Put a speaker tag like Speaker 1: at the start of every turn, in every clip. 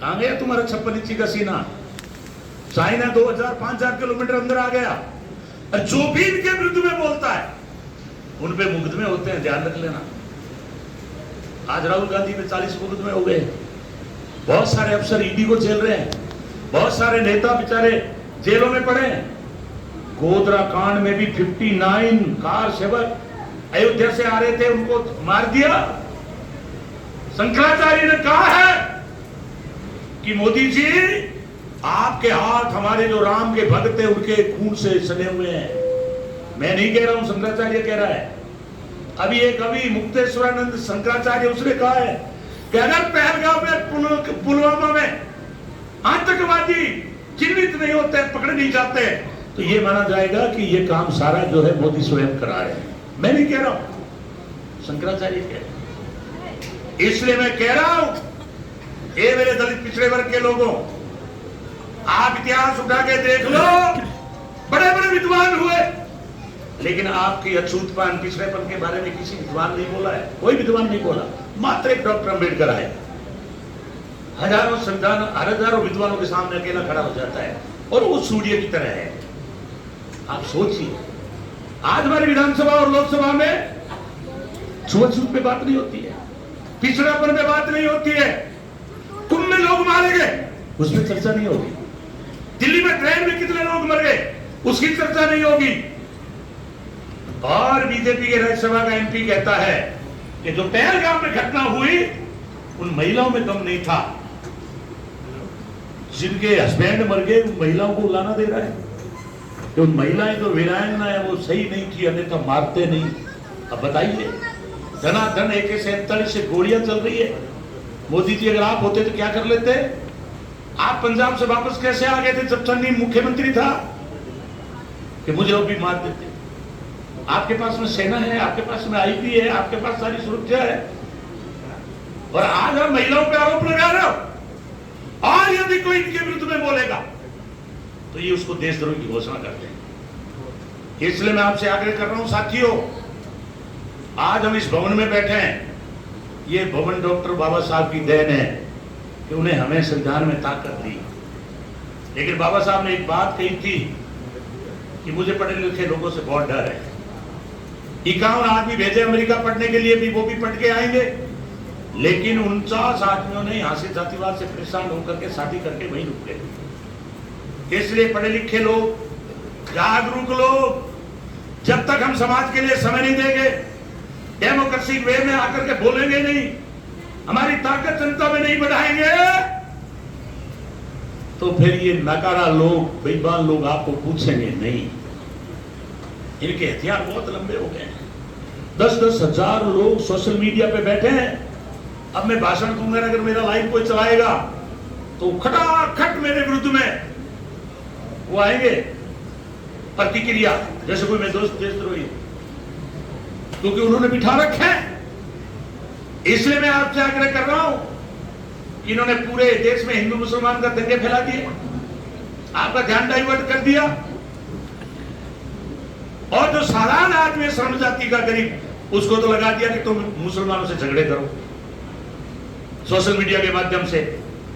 Speaker 1: कहां गया तुम्हारा 56 इंची का सीना? चाइना 2000-5000 किलोमीटर अंदर आ गया। और जो भी इनके विरुद्ध में बोलता है उन पे मुकदमे होते हैं, ध्यान रख लेना। आज राहुल गांधी पे 40 मुकदमे हो गए। बहुत सारे अफसर ईडी को झेल रहे हैं, बहुत सारे नेता बेचारे जेलों में पड़े हैं। गोधरा कांड में भी 59 कार सेवक अयोध्या से आ रहे थे, उनको मार दिया। शंकराचार्य ने कहा है कि मोदी जी आपके हाथ हमारे जो राम के भक्त हैं उनके खून से सने हुए हैं। मैं नहीं कह रहा हूं, शंकराचार्य कह रहा है। अभी एक कवि मुक्तेश्वरानंद शंकराचार्य उसने कहा है कि अगर पहलगाम में पुलवामा में आतंकवादी चिन्हित नहीं होते, पकड़े नहीं जाते, तो ये माना जाएगा कि ये काम सारा जो है मोदी स्वयं करा रहे हैं। मैं नहीं कह रहा हूं, शंकराचार्य कह रहे हैं। इसलिए मैं कह रहा हूं, ये मेरे दलित पिछड़े वर्ग के लोगों, आप इतिहास उठा के देख लो, बड़े बड़े विद्वान हुए, लेकिन आपकी अछूतपन पिछड़ेपन के बारे में किसी विद्वान नहीं बोला है, कोई विद्वान नहीं बोला। मात्र एक डॉक्टर अम्बेडकर आए, हजारों संविधान, हजारों विद्वानों के सामने अकेला खड़ा हो जाता है और वो सूर्य की तरह है। आप सोचिए, आज हमारी विधानसभा और लोकसभा में छुआछूत पे बात नहीं होती है, पिछड़ापन पे बात नहीं होती है। कुंभ में लोग मारे गए, उस पर चर्चा नहीं होगी। दिल्ली में ट्रेन में कितने लोग मर गए, उसकी चर्चा नहीं होगी। और बीजेपी के राज्यसभा का एमपी कहता है कि जो पहलगाम में घटना हुई उन महिलाओं में दम नहीं था, जिनके हस्बैंड मर गए उन महिलाओं को लाना दे रहा है कि उन महिलाएं जो वीरांगना है वो सही नहीं थी, अन्यथा मारते नहीं। अब बताइए, धनाधन AK-47 से गोलियां चल रही है। मोदी जी अगर आप होते तो क्या कर लेते? आप पंजाब से वापस कैसे आ गए थे जब चन्नी मुख्यमंत्री था कि मुझे वो भी मार देते? आपके पास में सेना है, आपके पास में आईपी है, आपके पास सारी सुरक्षा है, और आज आप महिलाओं पे आरोप लगा रहे हो। और यदि कोई इनके विरुद्ध में बोलेगा तो ये उसको देशद्रोही की घोषणा करते हैं। इसलिए मैं आपसे आग्रह कर रहा हूं साथियों, आज हम इस भवन में बैठे हैं, ये भवन डॉक्टर बाबा साहब की देन है कि उन्हें हमें संविधान में ताकत दी। लेकिन बाबा साहब ने एक बात कही थी कि मुझे पढ़े लिखे लोगों से बहुत डर है। 51 आदमी भेजे अमेरिका पढ़ने के लिए, भी वो भी पढ़ के आएंगे, लेकिन 49 आदमियों ने यहां से जातिवाद से परेशान होकर के शादी करके वहीं रुक गए। इसलिए पढ़े लिखे लोग, जागरूक लोग, जब तक हम समाज के लिए समय नहीं देंगे, डेमोक्रेसी वे में आकर के बोलेंगे नहीं, हमारी ताकत जनता में नहीं बढ़ाएंगे, तो फिर ये नकारा लोग, बेईमान लोग आपको पूछेंगे नहीं। इनके हथियार बहुत लंबे हो गए हैं। 10-10 हजार लोग सोशल मीडिया पे बैठे हैं। अब मैं भाषण दूंगा, अगर मेरा लाइव कोई चलाएगा तो खटाखट मेरे विरुद्ध में वो आएंगे प्रतिक्रिया, जैसे कोई मैं देशद्रोही, क्योंकि उन्होंने बिठा रखे हैं। इसलिए मैं आपसे आग्रह कर रहा हूं कि इन्होंने पूरे देश में हिंदू मुसलमान का दंगे फैला दिए, आपका ध्यान डाइवर्ट कर दिया, और जो साधारण आदमी श्रम जाति का गरीब, उसको तो लगा दिया कि तुम मुसलमानों से झगड़े करो। सोशल मीडिया के माध्यम से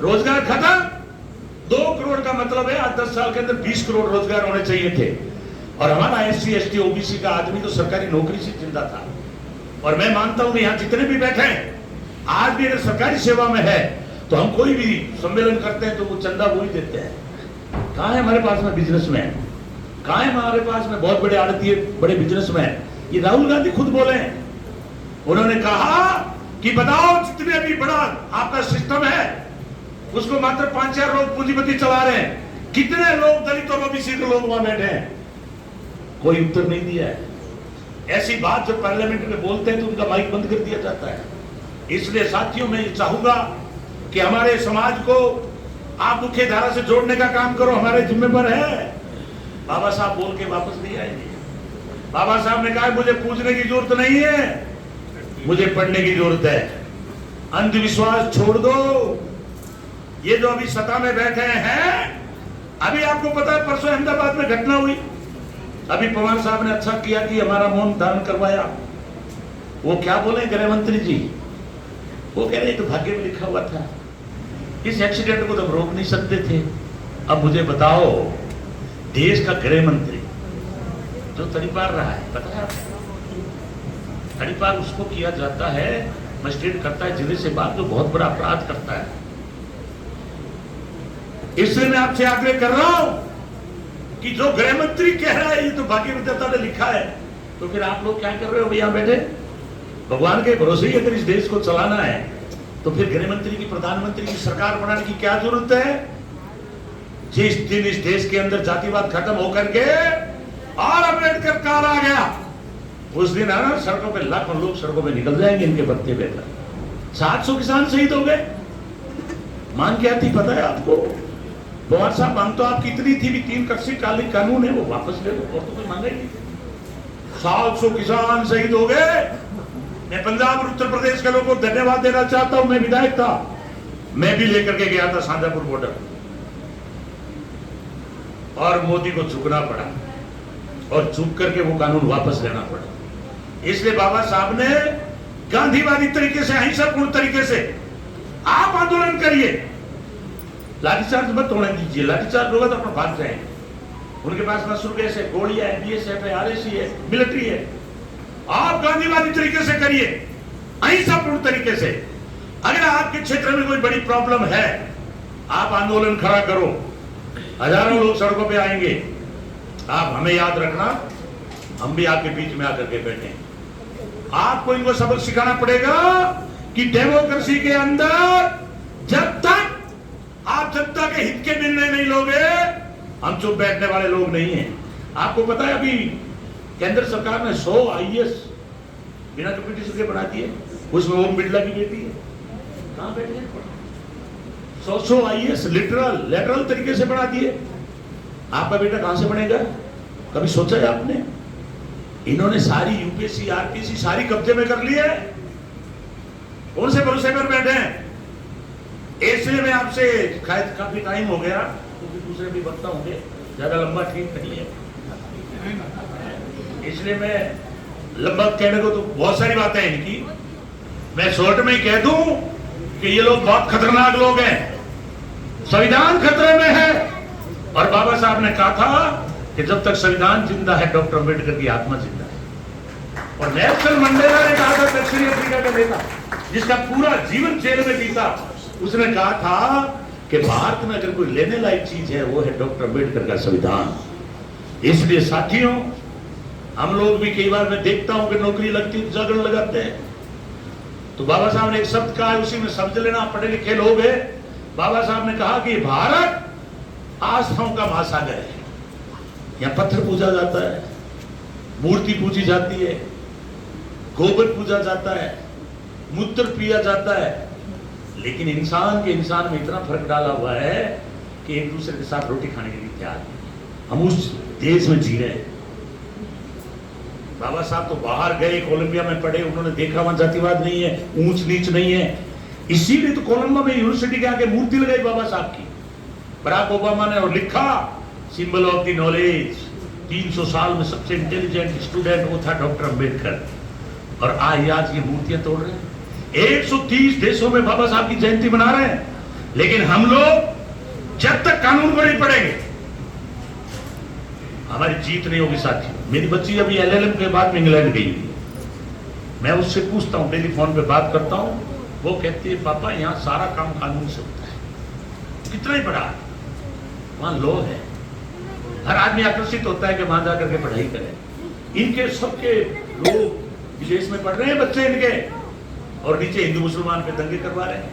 Speaker 1: रोजगार खत्म। 2 करोड़ का मतलब है आज 10 साल के अंदर 20 करोड़ रोजगार होने चाहिए थे, और हमारा SC ST OBC का आदमी तो सरकारी नौकरी से जिंदा था। और मैं मानता हूं कि यहाँ जितने भी बैठे हैं, आज भी अगर सरकारी सेवा में है तो हम कोई भी सम्मेलन करते हैं तो वो चंदा वो ही देते हैं। कहाँ है हमारे पास में बिजनेसमैन? कहाँ है हमारे पास में बहुत बड़े आड़तीय, बड़े बिजनेसमैन? ये राहुल गांधी खुद बोले हैं, उन्होंने कहा कि बताओ जितने भी बड़ा आपका सिस्टम है उसको मात्र 5-4 लोग पूंजीपति चला रहे हैं, कितने लोग दलित और OBC के लोग वहां बैठे हैं? कोई उत्तर नहीं दिया है। ऐसी बात जब पार्लियामेंट में बोलते हैं तो उनका माइक बंद कर दिया जाता है। इसलिए साथियों, मैं ये चाहूंगा कि हमारे समाज को आप मुख्य धारा से जोड़ने का काम करो, हमारे जिम्मे पर है। बाबा साहब बोल के वापस नहीं आएंगे। बाबा साहब ने कहा मुझे पूछने की जरूरत नहीं है, मुझे पढ़ने की जरूरत है। अंधविश्वास छोड़ दो। ये जो अभी सत्ता में बैठे हैं, अभी आपको पता है परसों अहमदाबाद में घटना हुई, अभी पवार साहब ने अच्छा किया कि हमारा मौन धारण करवाया। वो क्या बोले गृह मंत्री जी? वो कह रहे तो भाग्य में लिखा हुआ था, इस एक्सीडेंट को तो रोक नहीं सकते थे। अब मुझे बताओ, देश का गृह मंत्री जो तड़ीपार रहा है, पता है तड़ीपार उसको किया जाता है, मजिस्ट्रेट करता है जिले से बात, जो बहुत बड़ा अपराध करता है। इसलिए मैं आपसे आग्रह कर रहा हूं कि जो गृह मंत्री कह रहा है ये तो भाग्य विधाता ने लिखा है, तो फिर आप लोग क्या कर रहे हो यहां बैठे? भगवान के भरोसे ही अगर इस देश को चलाना है तो फिर गृह मंत्री की, प्रधानमंत्री की सरकार बनाने की क्या जरूरत है? जिस दिन इस देश के अंदर जातिवाद खत्म होकर के और अम्बेडकर काल आ गया, उस दिन ना सड़कों पे लाखों लोग सड़कों पे निकल जाएंगे इनके पत्ते लेकर। 700 किसान शहीद हो गए। मांग क्या थी पता है आपको? पवार साहब, मांग तो आपकी इतनी थी भी 3 कृषि कानून है वो वापस ले लो, और तो कोई मांगा ही नहीं। 700 किसान शहीद हो गए। मैं पंजाब और उत्तर प्रदेश के लोगों को धन्यवाद देना चाहता हूं। मैं विधायक था, मैं भी लेकर के गया था शाजापुर बॉर्डर, और मोदी को झुकना पड़ा और झुक करके वो कानून वापस लेना पड़ा। इसलिए बाबा साहब ने गांधीवादी तरीके से, अहिंसापूर्ण तरीके से आप आंदोलन करिए, लाठीचार्ज मत होने दीजिए। लाठीचार्ज होगा तो अपना भाग जाएंगे। उनके पास मशरूम गैस है, गोलियां है, बीएसएफ है, आरएसी है, मिलिट्री है। आप गांधीवादी तरीके से करिए, अहिंसापूर्ण तरीके से। अगर आपके क्षेत्र में कोई बड़ी प्रॉब्लम है, आप आंदोलन खड़ा करो, हजारों लोग सड़कों पे आएंगे। आप हमें याद रखना, हम भी आपके बीच में आकर के बैठे। आपको इनको सबक सिखाना पड़ेगा कि डेमोक्रेसी के अंदर जब तक आप जनता के हित के निर्णय नहीं लोगे, हम चुप बैठने वाले लोग नहीं हैं। आपको पता है अभी केंद्र सरकार ने 100 आईएएस बिना कंपटीशन के बना दिए। उसमें ओम बिरला की बेटी है, कहां बैठे हैं? 100 आईएएस लेटरल तरीके से बना दिए। आपका बेटा कहां से बनेगा? कभी सोचा है आपने? इन्होंने सारी यूपीएससी, आरपीएससी सारी कब्जे में कर ली है। कौन से भरोसे पर बैठे हैं? इसलिए मैं आपसे, शायद काफी टाइम हो गया क्योंकि दूसरे भी वक्ता होंगे, ज्यादा लंबा ठीक नहीं है, इसलिए मैं लंबा कहने को तो बहुत सारी बातें हैं इनकी, मैं शॉर्ट में ही कह दूं कि ये लोग बहुत खतरनाक लोग हैं। संविधान खतरे में है, और बाबा साहब ने कहा था कि जब तक संविधान जिंदा है, डॉक्टर अम्बेडकर की आत्मा जिंदा है। और नेल्सन मंडेला ने कहा था, दक्षिणी अफ्रीका का नेता जिसका पूरा जीवन जेल में बीता, उसने कहा था कि भारत में अगर कोई लेने लायक चीज है वो है डॉक्टर अम्बेडकर का संविधान। इसलिए साथियों, हम लोग भी कई बार मैं देखता हूं कि नौकरी लगती है जागरण लगाते हैं, तो बाबा साहब ने एक शब्द कहा है, उसी में समझ लेना, पढ़े लिखे लोग हैं। बाबा साहब ने कहा कि भारत आस्थाओं का महासागर है। यहाँ पत्थर पूजा जाता है, मूर्ति पूजी जाती है, गोबर पूजा जाता है, मूत्र पिया जाता है, लेकिन इंसान के इंसान में इतना फर्क डाला हुआ है कि एक दूसरे के साथ रोटी खाने के लिए तैयार है। हम उस देश में जी रहे हैं। बाबा साहब तो बाहर गए, कोलंबिया में पढ़े, उन्होंने देखा वहां जातिवाद नहीं है, ऊंच नीच नहीं है। इसीलिए तो कोलंबिया में यूनिवर्सिटी के आगे मूर्ति लगाई बाबा साहब की, बराक ओबामा ने, और लिखा सिंबल ऑफ द नॉलेज। 300 साल में सबसे इंटेलिजेंट स्टूडेंट वो था डॉक्टर अम्बेडकर। और आज ये मूर्तियां तोड़ रहे हैं। 130 देशों में बाबा साहब की जयंती मना रहे हैं, लेकिन हम लोग जब तक कानून को नहीं पढ़ेंगे हमारी जीत नहीं होगी। साथियों, मेरी बच्ची अभी एलएलएम के बाद में इंग्लैंड गई थी, मैं उससे पूछता हूँ, टेलीफोन पे बात करता हूँ, वो कहती है पापा यहाँ सारा काम कानून से होता है। कितना ही बड़ा वहां लॉ है, हर आदमी आकर्षित होता है कि वहां जाकर के पढ़ाई करें। इनके सबके लोग विदेश में पढ़ रहे हैं बच्चे इनके, और नीचे हिंदू मुसलमान पे दंगे करवा रहे हैं।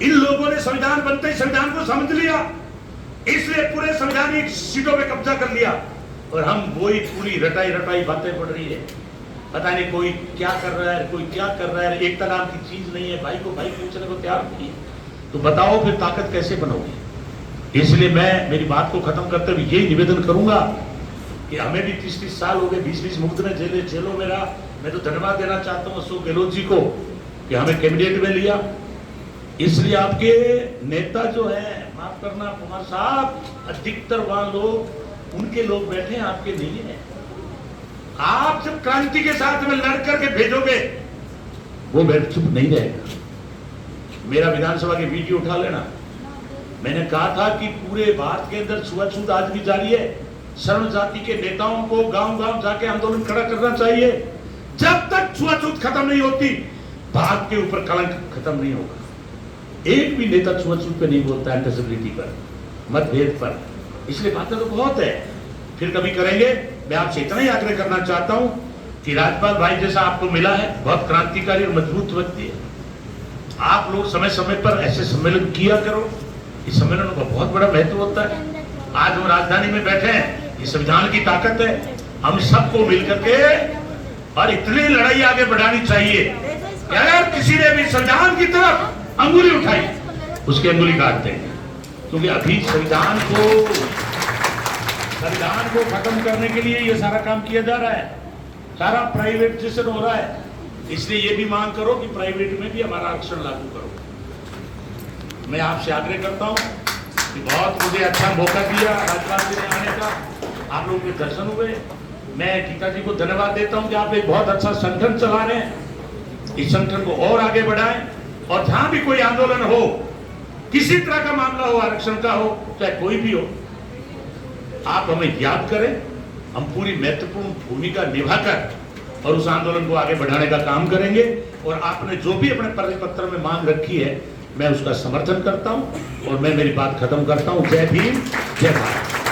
Speaker 1: इन लोगों ने संविधान बनते ही संविधान को समझ लिया, इसलिए पूरे संवैधानिक सीटों पे कब्जा कर लिया, और हम वही पूरी रटाई बातें पढ़ रही है। पता नहीं कोई क्या कर रहा है, कोई क्या कर रहा है, एकता नाम की चीज नहीं है, भाई को भाई पूछने को तैयार नहीं है, तो बताओ फिर ताकत कैसे बनोगे। इसलिए मैं मेरी बात को खत्म करते हुए यही निवेदन करूंगा कि हमें भी 30-30 साल हो गए, 20-20 मुक्त ने जेलों में रहा। मैं तो धन्यवाद देना चाहता हूं अशोक गहलोत जी को कि हमें कैबिनेट में लिया। इसलिए आपके नेता जो है, माफ करना कुमार साहब, अधिकतर वहां लोग उनके लोग बैठे हैं, आपके नहीं है। आप जब क्रांति के साथ में लड़ करके भेजोगे, वो बैठ चुप नहीं रहेगा। मेरा विधानसभा की वीडियो उठा लेना। मैंने कहा था कि पूरे भारत के अंदर छुआछूत आज भी जारी है। शरण जाति के नेताओं को गांव-गांव जाके आंदोलन खड़ा करना चाहिए। जब तक छुआछूत खत्म नहीं होती, भारत के ऊपर कलंक खत्म नहीं होगा। एक भी नेता छुआछूत पे नहीं बोलता है, डिसेबिलिटी पर, मतभेद पर। इसलिए बातें तो बहुत है, फिर कभी करेंगे। मैं आपसे इतना ही आग्रह करना चाहता हूं कि राजपाल भाई जैसा आपको मिला है, बहुत क्रांतिकारी और मजबूत व्यक्ति है। आप लोग समय समय पर ऐसे सम्मेलन किया करो। इस सम्मेलन का बहुत बड़ा महत्व होता है। आज हम राजधानी में बैठे हैं, ये संविधान की ताकत है। हम सबको मिलकर के और इतनी लड़ाई आगे बढ़ानी चाहिए कि अगर किसी ने भी संविधान की तरफ अंगुली उठाई, उसकी अंगुली काट देंगे। क्योंकि अभी संविधान को खत्म करने के लिए ये सारा काम किया जा रहा है, सारा प्राइवेटाइजेशन हो रहा है। इसलिए ये भी मांग करो कि प्राइवेट में भी हमारा आरक्षण लागू करो। मैं आपसे आग्रह करता हूं कि बहुत मुझे अच्छा मौका दिया राजपाल जी ने आने का, आप लोगों के दर्शन हुए। मैं गीता जी को धन्यवाद देता हूं कि आप एक बहुत अच्छा संगठन चला रहे हैं। इस संगठन को और आगे बढ़ाएं, और जहां भी कोई आंदोलन हो, किसी तरह का मामला हो, आरक्षण का हो, चाहे कोई भी हो, आप हमें याद करें। हम पूरी महत्वपूर्ण भूमिका निभाकर और उस आंदोलन को आगे बढ़ाने का काम करेंगे। और आपने जो भी अपने परिपत्र में मांग रखी है, मैं उसका समर्थन करता हूं। और मैं मेरी बात खत्म करता हूं। जय भीम, जय भारत।